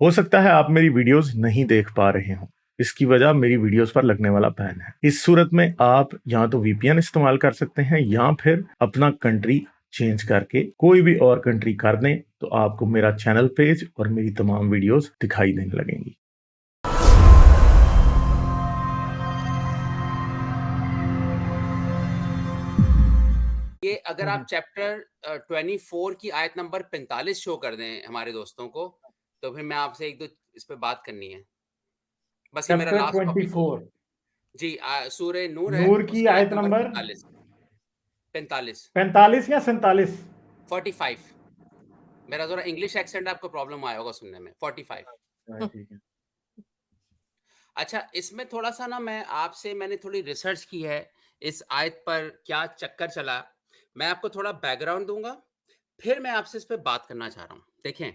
हो सकता है आप मेरी वीडियोस नहीं देख पा रहे हो। इसकी वजह मेरी वीडियोस पर लगने वाला बैन है। इस सूरत में आप या तो वीपीएन इस्तेमाल कर सकते हैं या फिर अपना कंट्री चेंज करके कोई भी और कंट्री कर दें, तो आपको मेरा चैनल पेज और मेरी तमाम वीडियोस दिखाई देने लगेंगी। ये अगर आप चैप्टर 24 की आयत नंबर 45 शो कर दें हमारे दोस्तों को, तो फिर मैं आपसे एक दो इस पे बात करनी है। बस ये मेरा चैप्टर लास्ट टॉपिक होगा। 24 जी, सूरह नूर है, नूर की उसकी आयत आयत नंबर नंबर 45। 45 45 या 47? 45। मेरा ज़रा इंग्लिश एक्सेंट आपको प्रॉब्लम आया होगा सुनने में। 45। ठीक है। अच्छा, इसमें थोड़ा-सा ना मैंने थोड़ी रिसर्च की है, इस आयत पर क्या चक्कर चला। मैं आपको थोड़ा बैकग्राउंड दूँगा, फिर मैं आपसे इस पे बात करना चाह रहा हूँ। देखें,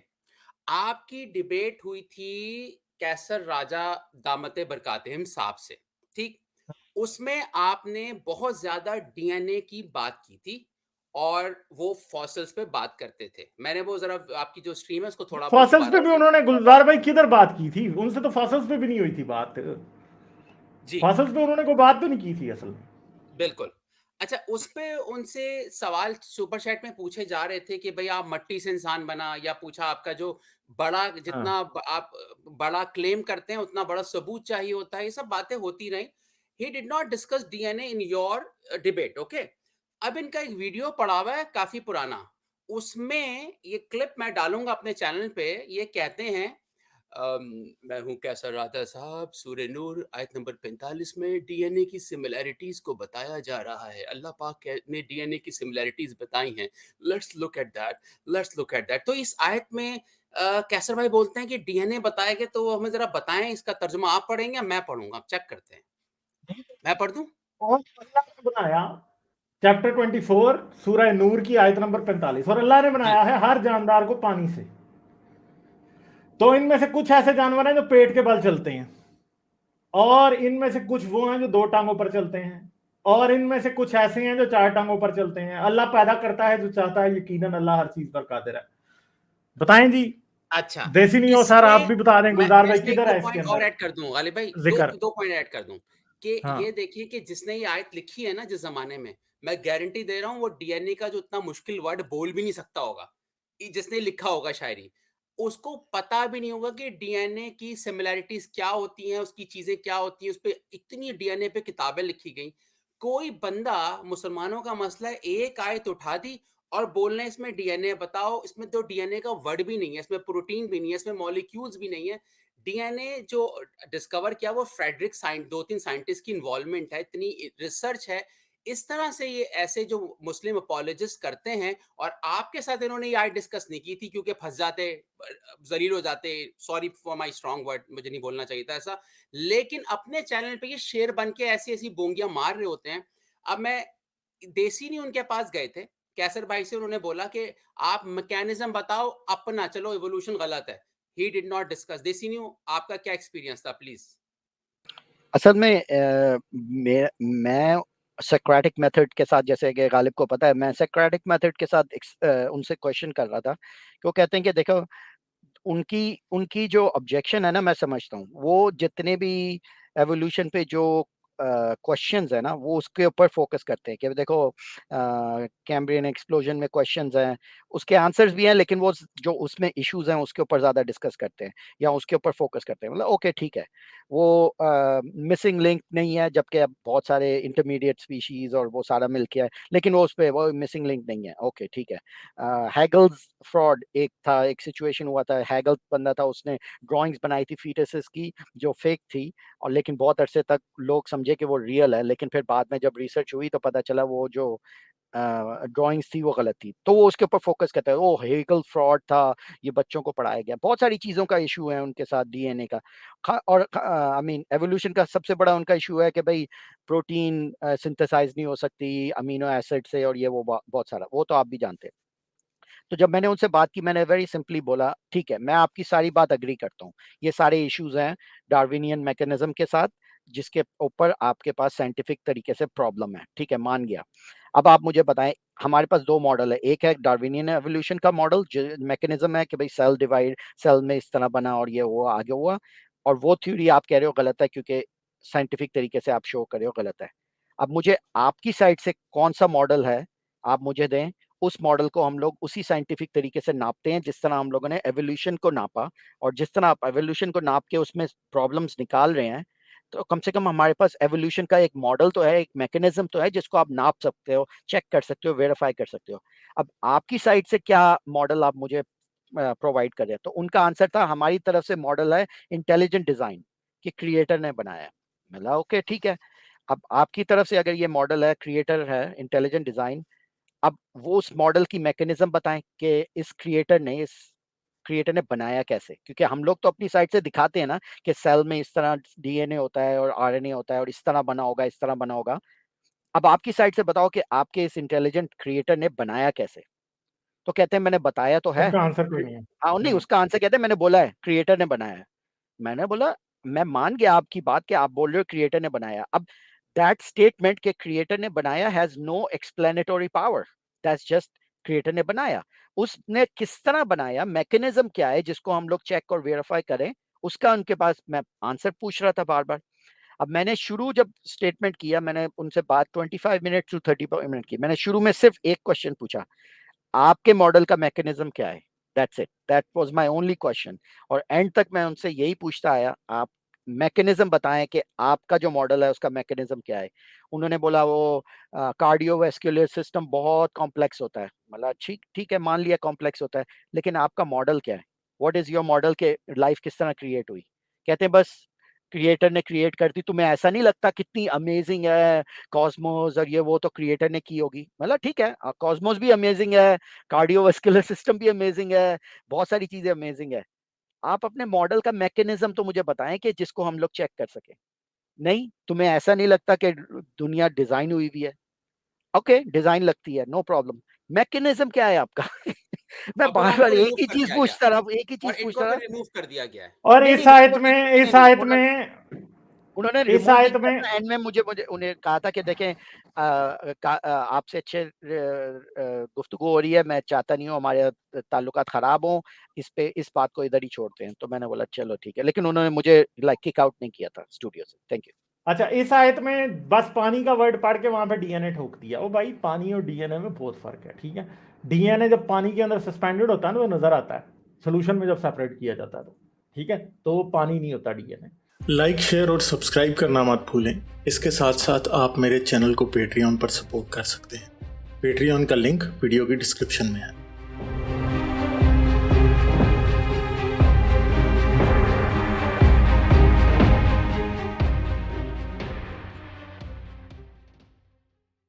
आपकी डिबेट हुई थी कैसर राजा दामते बरकातहम साहब से, ठीक? उसमें आपने बहुत ज़्यादा डीएनए की बात की थी और वो फॉसिल्स पे बात करते थे। मैंने वो ज़रा आपकी जो स्ट्रीम है उसको थोड़ा बहुत फॉसल्स पे दोबारा भी से। उन्होंने, गुलजार भाई किधर बात की थी? उनसे तो फॉसल्स पे भी नहीं हुई थी बात। जी, फॉसल्स पे उन्होंने कोई बात तो नहीं की थी असल में। बिल्कुल। अच्छा, उस पे उनसे सवाल सुपर चैट में पूछे जा रहे थे कि भई आप मट्टी से इंसान बना, या पूछा आपका जो बड़ा हाँ। जितना आप बड़ा क्लेम करते हैं उतना बड़ा सबूत चाहिए होता है, ये सब बातें होती रहीं। He did not discuss DNA in your debate, okay? अब इनका एक वीडियो पड़ा हुआ है काफ़ी पुराना, उसमें ये क्लिप मैं डालूँगा अपने चैनल पे, ये कहते हैं अम, मैं हूँ कैसर राजा साहब, सूरह नूर आयत नंबर 45 में डीएनए की सिमिलैरिटीज़ को बताया जा रहा है। अल्लाह पाक ने डीएनए की सिमिलैरिटीज़ बताई हैं। Let's look at that, let's look at that. तो इस आयत में कैसर भाई बोलते हैं कि डीएनए बताया गया, तो हमें ज़रा बताएँ इसका तर्जुमा आप पढ़ेंगे या मैं पढ़ूँगा? चेक करते हैं। मैं पढ़ दूँ? और अल्लाह ने बनाया, चैप्टर 24 सूरह नूर की आयत नंबर 45, और अल्लाह ने जी, बनाया है हर जानदार को पानी से। तो इनमें से कुछ ऐसे जानवर हैं जो पेट के बल चलते हैं, और इनमें से कुछ वो हैं जो दो टांगों पर चलते हैं, और इनमें से कुछ ऐसे हैं जो चार टांगों पर चलते हैं। अल्लाह पैदा करता है जो चाहता है, यकीनन अल्लाह हर चीज पर कादिर है। बताएं जी। अच्छा, देसी नहीं हो सर, आप इसमें भी बता दें, मैं गुलजार मैं भाई इसमें किधर 1-2 है इसके पॉइंट और अंदर ऐड कर दूँ गालिब भाई, 2 जिक्र? 2 पॉइंट ऐड कर दूँ कि हाँ। ये देखिए कि जिसने ये आयत लिखी है ना जिस ज़माने में, मैं गारंटी दे रहा हूँ वो डीएनए का जो इतना मुश्किल वर्ड बोल भी नहीं सकता होगा। जिसने लिखा होगा शायरी, उसको पता भी नहीं होगा कि डीएनए की सिमिलैरिटीज़ क्या होती हैं, उसकी चीज़ें क्या होती हैं, उसपे इतनी डीएनए पे किताबें लिखी गई। कोई बंदा, मुसलमानों का मसला है, एक आयत उठा दी और बोलना है इसमें डीएनए बताओ, इसमें तो डीएनए का वर्ड भी नहीं है, इसमें प्रोटीन भी नहीं है, इसमें मॉलिक्यूल्स भी नहीं है। डीएनए जो डिस्कवर किया वो फ्रेडरिक साइंट 2-3 साइंटिस्ट की इन्वॉल्वमेंट है, इतनी रिसर्च है। इस तरह से ये ऐसे जो मुस्लिम अपोलोजिस्ट करते हैं, और आपके साथ इन्होंने ये आयत डिस्कस नहीं की थी क्योंकि फँस जाते, ज़लील हो जाते, sorry for my strong word, मुझे नहीं बोलना चाहिए था ऐसा। लेकिन अपने चैनल पे ये शेर बन के ऐसी-ऐसी बोंगियाँ मार रहे होते हैं। अब मैं देसी नहीं उनके पास गए थे, कैसर भाई से उन्होंने बोला कि आप मैकेनिज़्म बताओ अपना, चलो इवोल्यूशन गलत है। He did not discuss. देसी न्यू, आपका क्या एक्सपीरियंस था प्लीज़? असल में मैं सोक्रेटिक मेथड के साथ, जैसे कि गालिब को पता है, मैं सोक्रेटिक मेथड के साथ उनसे क्वेश्चन कर रहा था कि वो कहते हैं कि देखो, उनकी उनकी जो ऑब्जेक्शन है ना, मैं समझता हूँ वो जितने भी एवोल्यूशन पे जो क्वेश्चंस है ना, वो उसके ऊपर फोकस करते हैं कि देखो कैम्ब्रियन एक्सप्लोजन में क्वेश्चंस हैं, उसके आंसर्स भी हैं, लेकिन वो जो उसमें इश्यूज हैं उसके ऊपर ज़्यादा डिस्कस करते हैं या उसके ऊपर फोकस करते हैं। मतलब ओके, ठीक है, वो मिसिंग लिंक नहीं है, जबकि अब बहुत सारे इंटरमीडिएट स्पीशीज और वो सारा मिल के है, लेकिन वो उस पर वो मिसिंग लिंक नहीं है। ओके, ठीक है। हैगल्स फ्रॉड एक था, एक सिचुएशन हुआ था, हैगल बंदा था, उसने ड्राइंग्स बनाई थी फीटसेस की जो फेक थी, और लेकिन बहुत अरसे तक लोग समझे कि वो रियल है, लेकिन फिर बाद में जब रिसर्च हुई तो पता चला वो जो ड्राइंग्स थी वो गलत थी। तो वो उसके ऊपर फोकस करता है, वो हेगल फ्रॉड था, ये बच्चों को पढ़ाया गया। बहुत सारी चीज़ों का इशू है उनके साथ डीएनए का। और आई मीन एवोल्यूशन का सबसे बड़ा उनका इशू है कि भाई प्रोटीन सिंथेसाइज नहीं हो सकती अमीनो एसिड से, और ये वो बहुत सारा, वो तो आप भी जानते हैं। तो जब मैंने उनसे बात की, मैंने वेरी सिंपली बोला, ठीक है, मैं आपकी सारी बात अग्री करता हूँ, ये सारे इश्यूज हैं डार्विनियन मैकेनिज्म के साथ, जिसके ऊपर आपके पास साइंटिफिक तरीके से प्रॉब्लम है, ठीक है, मान गया। अब आप मुझे बताएं, हमारे पास दो मॉडल है, एक है डार्विनियन एवोल्यूशन का मॉडल जो मैकेनिज्म है कि भाई सेल डिवाइड, सेल में इस तरह बना और ये हुआ आगे हुआ, और वो थ्योरी आप कह रहे हो गलत है क्योंकि साइंटिफिक तरीके से आप शो कर रहे हो गलत है। अब मुझे आपकी साइड से कौन सा मॉडल है आप मुझे दें, उस मॉडल को हम लोग उसी साइंटिफिक तरीके से नापते हैं जिस तरह हम लोगों ने एवोल्यूशन को नापा, और जिस तरह आप एवोल्यूशन को नाप के उसमें प्रॉब्लम्स निकाल रहे हैं, तो कम से कम हमारे पास एवोल्यूशन का एक मॉडल तो है, एक मैकेनिज्म तो है जिसको आप नाप सकते हो, चेक कर सकते हो, वेरीफाई कर सकते हो। अब आपकी साइड से क्या मॉडल आप मुझे प्रोवाइड कर रहे हैं? तो उनका आंसर था हमारी तरफ से मॉडल है इंटेलिजेंट डिजाइन, कि क्रिएटर ने बनाया। मतलब ओके ठीक है, अब आपकी तरफ से अगर ये मॉडल है, क्रिएटर है, इंटेलिजेंट डिजाइन, अब वो उस मॉडल की मैकेनिज्म बताएं कि इस क्रिएटर ने बनाया कैसे, क्योंकि हम लोग तो अपनी साइड से दिखाते हैं ना कि सेल में इस तरह डीएनए होता है और आरएनए होता है और इस तरह बना होगा, इस तरह बना होगा। अब आपकी साइड से बताओ कि आपके इस इंटेलिजेंट क्रिएटर ने बनाया कैसे? तो कहते हैं मैंने बताया तो है। उसका आंसर कोई नहीं है। हाँ नहीं, उसका आंसर कहते हैं मैंने बोला है क्रिएटर ने बनाया है। मैंने बोला मैं मान गया आपकी बात कि आप बोल रहे हो क्रिएटर ने बनाया। अब दैट स्टेटमेंट के क्रिएटर ने बनाया has no explanatory power, that's just creator ने बनाया। उसने किस तरह बनाया, मैकेनिज्म क्या है जिसको हम लोग चेक और वेरीफाई करें, उसका उनके पास मैं आंसर पूछ रहा था बार बार। अब मैंने शुरू जब स्टेटमेंट किया, मैंने उनसे बात 25 मिनट टू 30 मिनट की, मैंने शुरू में सिर्फ एक क्वेश्चन पूछा, आपके मॉडल का मैकेनिज्म क्या है? That's it, that was my only question. और एंड तक मैं उनसे यही पूछता आया, आप मैकेनिज्म बताएं कि आपका जो मॉडल है उसका मैकेनिज्म क्या है। उन्होंने बोला वो कार्डियोवैस्कुलर सिस्टम बहुत कॉम्प्लेक्स होता है। मतलब ठीक ठीक है, मान लिया कॉम्प्लेक्स होता है, लेकिन आपका मॉडल क्या है? व्हाट इज योर मॉडल के लाइफ किस तरह क्रिएट हुई? कहते हैं बस क्रिएटर ने क्रिएट कर दी। तुम्हें ऐसा नहीं लगता कितनी अमेजिंग है कॉस्मोस और ये वो तो क्रिएटर ने की होगी? मतलब ठीक है, कॉस्मोस भी अमेजिंग है, कार्डियोवास्कुलर सिस्टम भी अमेजिंग है, बहुत सारी चीजें अमेजिंग है। आप अपने मॉडल का मैकेनिज्म तो मुझे बताएं कि जिसको हम लोग चेक कर सके। नहीं, तुम्हें ऐसा नहीं लगता कि दुनिया डिजाइन हुई हुई है? ओके, डिजाइन लगती है, नो प्रॉब्लम, मैकेनिज्म क्या है आपका? मैं और फिर बार हमको बार एक रिमूव ही कर चीज दिया गया, पूछता रहा, एक ही और चीज इनको पूछता फिर रहा। रिमूव कर दिया गया है। और नहीं इस नहीं, आयत रिमूव में नहीं, इस नहीं, आयत उन्होंने में उन्होंने इस रिमूव नहीं आयत किया में था। एंड में मुझे उन्हें कहा था कि देखें आपसे अच्छे गुफ्तगू हो रही है, मैं चाहता नहीं हूँ हमारे ताल्लुकात खराब हों, इस बात को इधर ही छोड़ते हैं। तो मैंने बोला चलो ठीक है, लेकिन उन्होंने मुझे लाइक किक आउट नहीं किया था स्टूडियो से। Thank you. अच्छा, इस आयत में बस पानी का वर्ड पढ़ के वहां पे डीएनए ठोक दिया। ओ भाई, पानी और डीएनए में बहुत फर्क है, ठीक है। डीएनए जब पानी के अंदर सस्पेंडेड होता है ना, तो नजर आता है। सोल्यूशन में जब सेपरेट किया जाता है तो, ठीक है, तो वो पानी नहीं होता डीएनए। लाइक, शेयर और सब्सक्राइब करना मत भूलें। इसके साथ साथ आप मेरे चैनल को पेट्रियन पर सपोर्ट कर सकते हैं। पेट्रियन का लिंक वीडियो की डिस्क्रिप्शन में है।